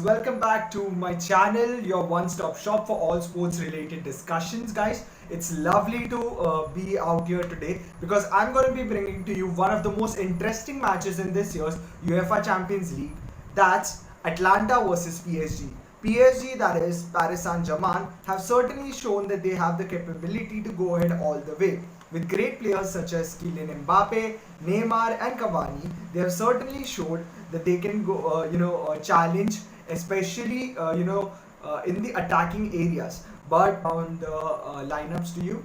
welcome back to my channel, your one-stop shop for all sports-related discussions, guys. It's lovely to be out here today because I'm going to be bringing to you one of the most interesting matches in this year's UEFA Champions League. That's Atlanta versus PSG. PSG, that is Paris Saint-Germain, have certainly shown that they have the capability to go ahead all the way. With great players such as Kylian Mbappe, Neymar, and Cavani, they have certainly showed that they can go, challenge, especially, in the attacking areas. But on the lineups to you.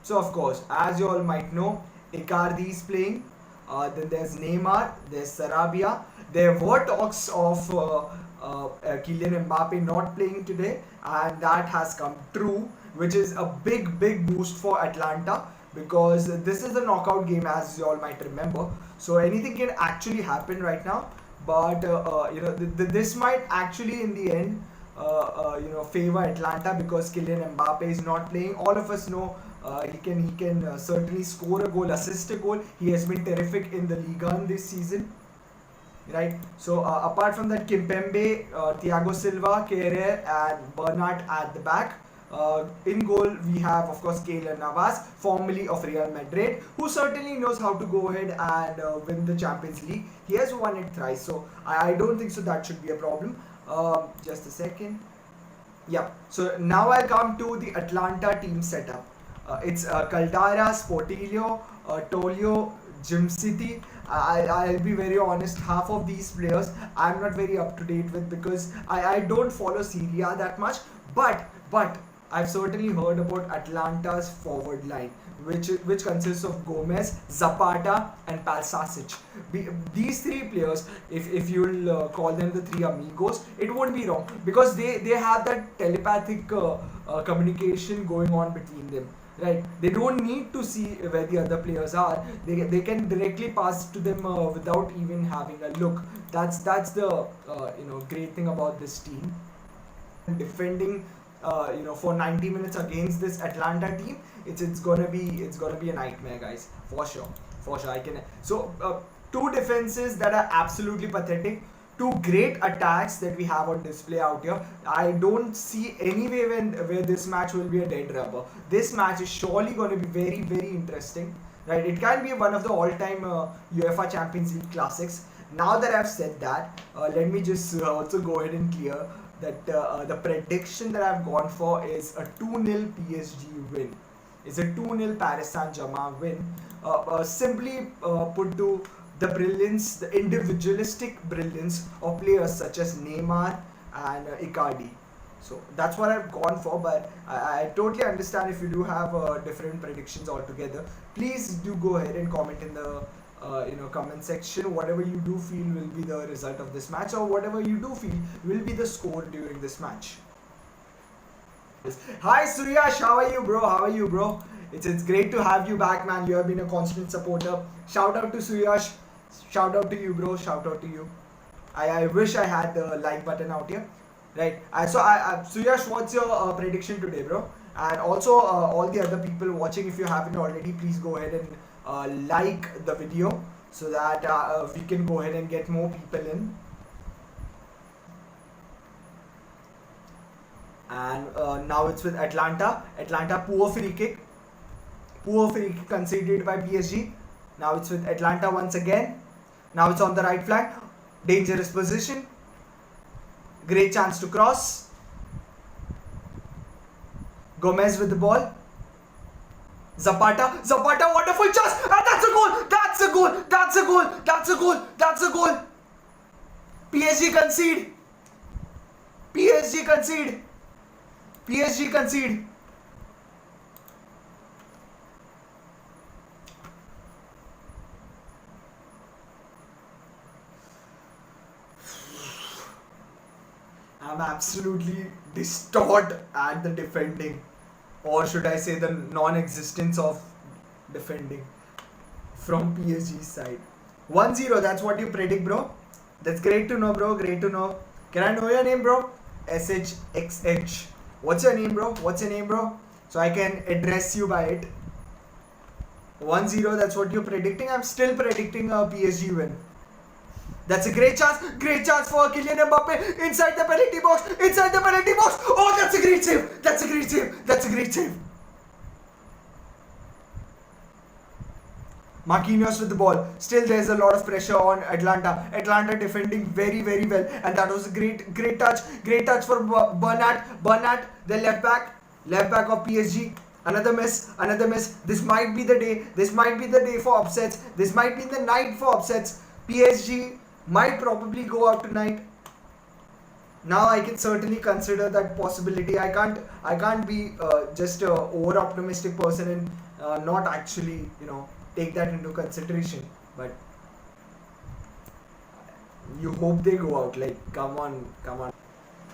So of course, as you all might know, Icardi is playing. Then there's Neymar, there's Sarabia. There were talks of Kylian Mbappe not playing today, and that has come true, which is a big boost for Atlanta because this is a knockout game, as you all might remember. So anything can actually happen right now, but this might actually in the end favor Atlanta because Kylian Mbappe is not playing. All of us know he can certainly score a goal, assist a goal. He has been terrific in the Liga this season, right? So apart from that, Kimpembe, Thiago Silva, Kehrer, and Bernat at the back. In goal, we have, of course, Keylor Navas, formerly of Real Madrid, who certainly knows how to go ahead and win the Champions League. He has won it thrice, so I don't think so that should be a problem. Just a second. Yeah, so now I come to the Atlanta team setup. It's Caldara, Sportillo, Tolio, Jim City. I'll be very honest, half of these players I'm not very up to date with because I don't follow Serie A that much. But I've certainly heard about Atlanta's forward line, which consists of Gomez, Zapata, and Palsasic. These three players, if you'll call them the three amigos, it won't be wrong because they have that telepathic communication going on between them. Right, they don't need to see where the other players are. They can directly pass to them without even having a look. That's the great thing about this team. Defending for 90 minutes against this Atlanta team, it's gonna be a nightmare, guys, for sure. I can two defenses that are absolutely pathetic, two great attacks that we have on display out here. I don't see any way where this match will be a dead rubber. This match is surely going to be very interesting, right? It can be one of the all-time UEFA Champions League classics. Now that I've said that, let me just also go ahead and clear that the prediction that I've gone for is a 2-0 PSG win. It's a 2-0 Paris Saint-Germain win. Simply put to the individualistic brilliance of players such as Neymar and Icardi. So that's what I've gone for, but I totally understand if you do have different predictions altogether. Please do go ahead and comment in the comment section whatever you do feel will be the result of this match, or whatever you do feel will be the score during this match. Hi Suryash, how are you, bro? It's great to have you back, man. You have been a constant supporter. Shout out to Suryash. Shout out to you, bro. Shout out to you. I wish I had the like button out here. Right. Suryash, what's your prediction today, bro? And also, all the other people watching, if you haven't already, please go ahead and like the video so that we can go ahead and get more people in. And now it's with Atlanta. Poor free kick conceded by PSG. Now it's with Atlanta once again. Now it's on the right flank. Dangerous position. Great chance to cross. Gomez with the ball. Zapata, wonderful chance. And that's a goal. PSG concede. I'm absolutely distraught at the defending, or should I say the non-existence of defending from PSG's side. 1-0, that's what you predict, bro? That's great to know, bro. Great to know. Can I know your name, bro? SHXH. What's your name, bro? So I can address you by it. 1-0, that's what you're predicting. I'm still predicting a PSG win. That's a great chance for Kylian Mbappe inside the penalty box. Oh, that's a great save. Marquinhos with the ball. Still, there's a lot of pressure on Atlanta. Atlanta defending very, very well, and that was a great touch for Bernat, the left back of PSG. Another miss. This might be the day for upsets. This might be the night for upsets. PSG might probably go out tonight. Now I can certainly consider that possibility. I can't be just a over optimistic person and not actually take that into consideration. But you hope they go out. Like, come on.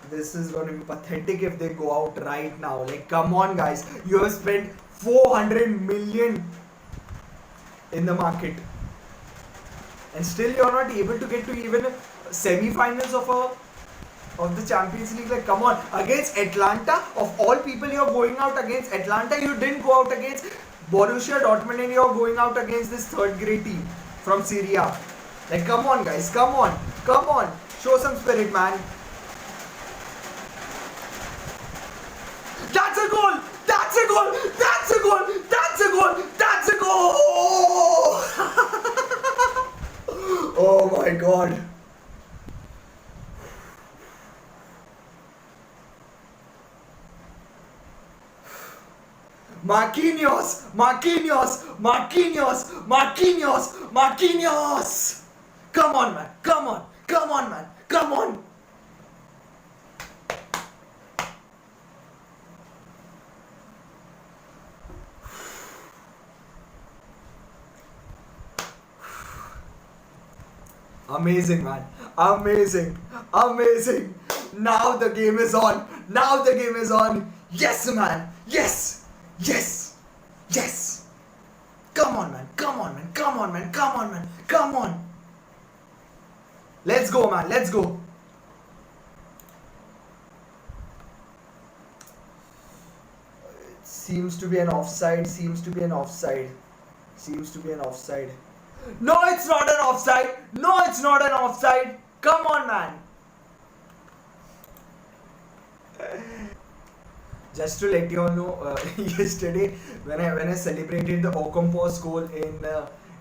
This is going to be pathetic if they go out right now. Like, come on, guys. You have spent 400 million in the market, and still you're not able to get to even semi-finals of the Champions League. Like, come on, against Atlanta, of all people, you're going out against Atlanta. You didn't go out against Borussia Dortmund, and you're going out against this third-grade team from Serie A. Like, come on, guys, come on, show some spirit, man. That's a goal! Oh my god. Marquinhos! Come on, man. Amazing, man. Amazing. Now the game is on. Yes, man. Yes. Come on, man. Let's go, man. Let's go. Seems to be an offside. No, it's not an offside. Come on, man. Just to let you all know, yesterday when I celebrated the Okonkwo's goal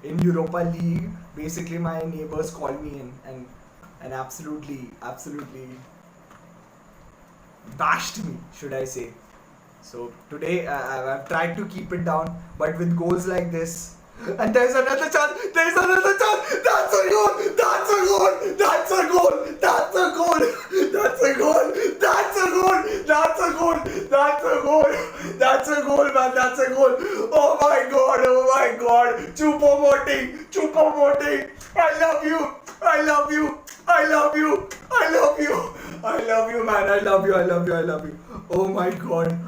in Europa League, basically my neighbors called me in and absolutely bashed me, should I say. So today I've tried to keep it down, but with goals like this, and there's another chance. That's a goal, man. Oh my god. Choupo-Moting. I love you, man. I love you. Oh my god.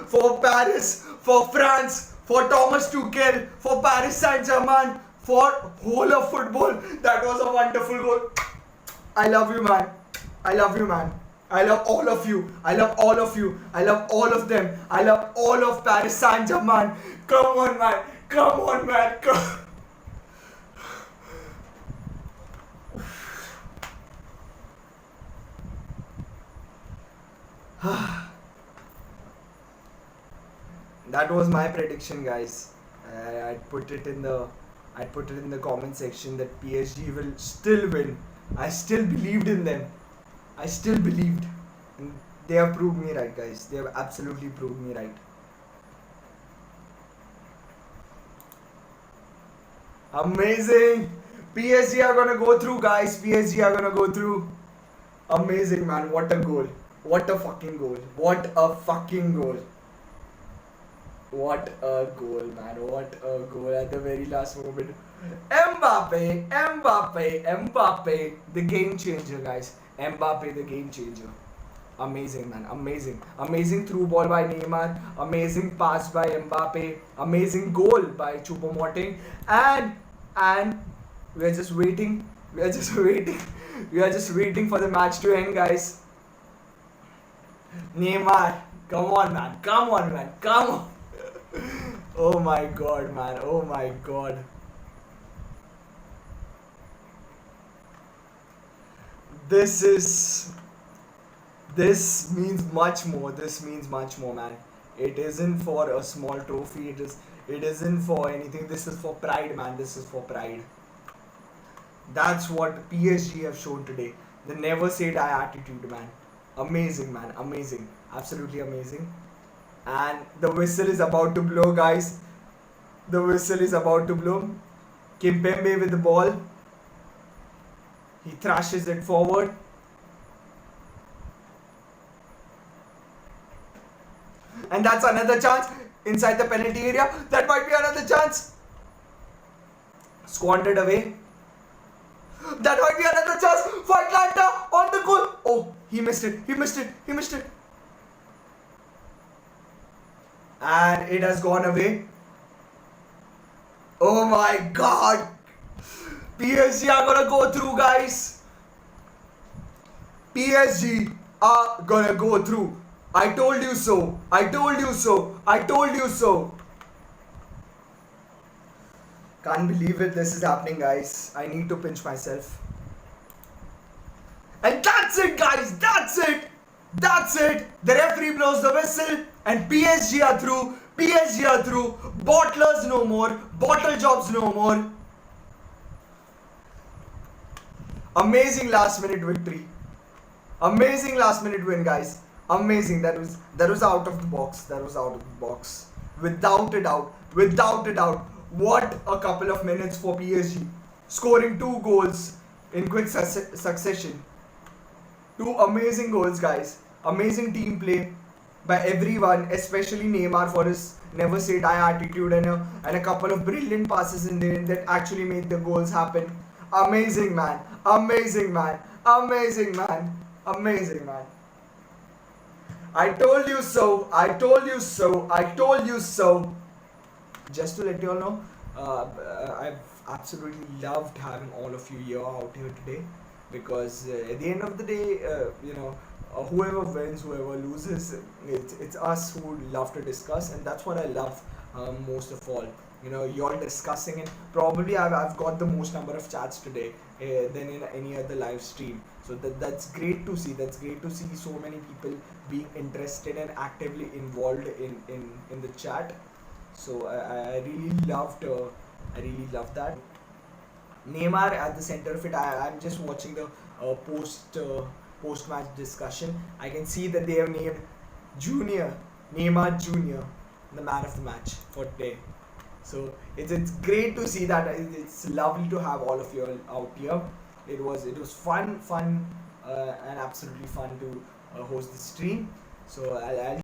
For Paris, for France, for Thomas Tuchel, for Paris Saint-Germain, for whole of football, that was a wonderful goal. I love you, man. I love all of you. I love all of them. I love all of Paris Saint-Germain. Come on, man. That was my prediction, guys. I put it in the comment section that PSG will still win. I still believed in them. And they have proved me right, guys. They have absolutely proved me right. Amazing. PSG are gonna go through, guys. Amazing, man. What a goal. What a fucking goal, man. At the very last moment. Mbappe, the game changer, guys. Mbappe, the game changer. Amazing, man. Amazing through ball by Neymar. Amazing pass by Mbappe. Amazing goal by Choupo-Moting. And we are just waiting. We are just waiting for the match to end, guys. Neymar, come on, man. Oh my god, man. this is this means much more. This means much more, man. It isn't for a small trophy. It isn't for anything. This is for pride, man. This is for pride. That's what PSG have shown today. The never say die attitude, man. Amazing, man. Amazing. Absolutely amazing. And the whistle is about to blow, guys. The whistle is about to blow. Kimpembe with the ball. He thrashes it forward. And that's another chance inside the penalty area. That might be another chance. Squandered away. That might be another chance for Atlanta on the goal. Oh, he missed it. He missed it. He missed it. And it has gone away. Oh my God. PSG are gonna go through, guys. PSG are gonna go through. I told you so. I told you so. I told you so. Can't believe it. This is happening, guys. I need to pinch myself. And that's it, guys. That's it. That's it. The referee blows the whistle and PSG are through. PSG are through. Bottlers no more. Bottle jobs no more. Amazing last minute victory. Amazing last minute win, guys. Amazing. That was out of the box. That was out of the box. Without a doubt. Without a doubt. What a couple of minutes for PSG. Scoring 2 goals in quick succession. 2 amazing goals, guys. Amazing team play by everyone, especially Neymar for his never say die attitude and a couple of brilliant passes in there that actually made the goals happen. Amazing, man. Amazing, man. Amazing, man. Amazing, man. I told you so. I told you so. I told you so. Just to let you all know, I've absolutely loved having all of you here out here today, because at the end of the day, whoever wins, whoever loses, it's us who love to discuss, and that's what I love most of all. You're discussing it. Probably I've got the most number of chats today than in any other live stream. So that's great to see. That's great to see so many people being interested and actively involved in the chat. So I really loved that. Neymar at the center of it. I'm just watching the post match discussion. I can see that they have named Neymar Junior, the man of the match for today. So it's great to see that. It's lovely to have all of you out here. It was fun and absolutely fun to host the stream. So I'll